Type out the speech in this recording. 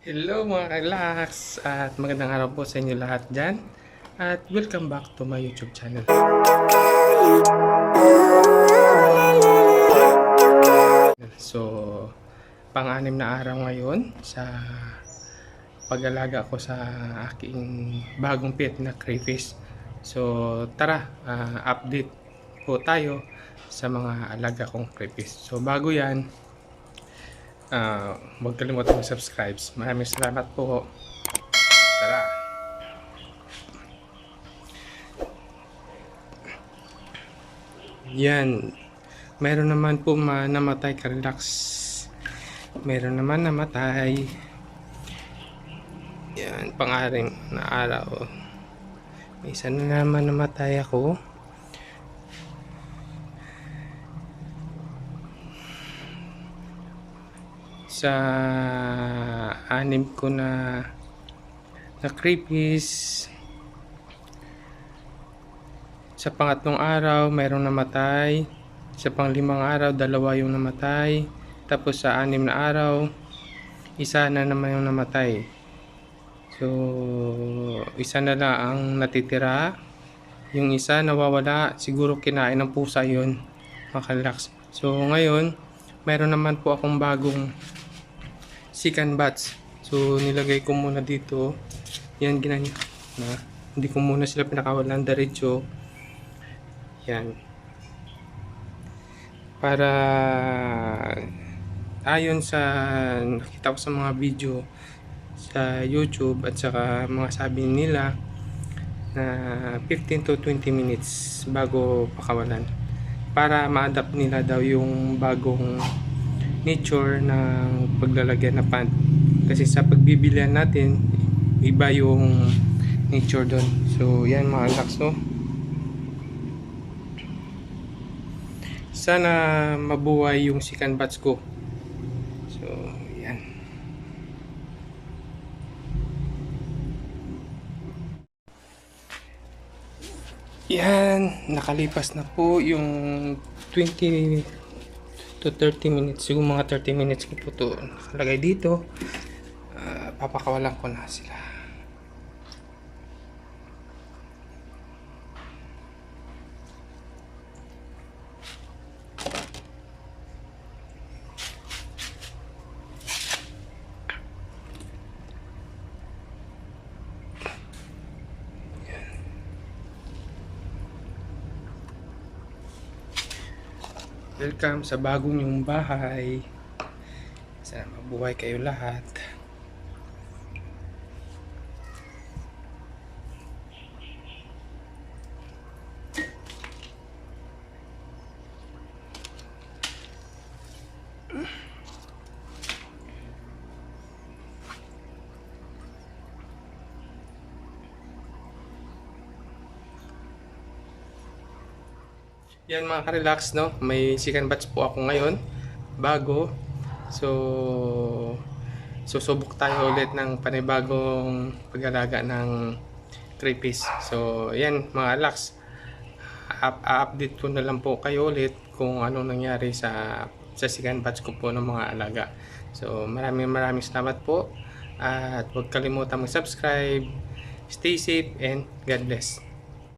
Hello mga relax at magandang araw po sa inyo lahat dyan at welcome back to my YouTube channel. So, pang-anim na araw ngayon sa pag-alaga ko sa aking bagong pet na crayfish. So, tara, update po tayo sa mga alaga kong crayfish. So, bago yan, huwag kalimutan mag-subscribe. Maraming salamat po. Tara. Yan. Meron naman po namatay ka-relax. Meron naman namatay. Yan, pang-anim na araw. May isa na naman namatay ako. Sa anim ko na crayfish, sa pangatlong araw mayroong namatay, sa panglimang araw dalawa yung namatay, tapos sa anim na araw isa na naman yung namatay. So isa na lang ang natitira, yung isa nawawala, siguro kinain ng pusa yun, makalaks. So ngayon mayroon naman po akong bagong chicken bats. So nilagay ko muna dito, yan ginanya na, hindi ko muna sila pinakawalan diretso. Yan. Para ayon sa nakita ko sa mga video sa YouTube at saka mga sabi nila na 15 to 20 minutes bago pakawalan. Para ma-adapt nila daw yung bagong nature ng paglalagyan na pond. Kasi sa pagbibilihan natin, iba yung nature doon. So yan mga laks, no? Sana mabuhay yung chicken bats ko. So, yan. Yan, nakalipas na po yung 20 to 30 minutes. Siguro mga 30 minutes ko po ito nakalagay dito. Papakawalan ko na sila. Welcome sa bagong yung bahay. Sana mabuhay kayo lahat. Yan mga ka-relax, no? May chicken bats po ako ngayon, bago. So, susubok tayo ulit ng panibagong pag-alaga ng crayfish. So, yan mga relax. Update ko na lang po kayo ulit kung ano nangyari sa chicken bats ko po ng mga alaga. So, maraming salamat po. At huwag kalimutan mag-subscribe. Stay safe and God bless.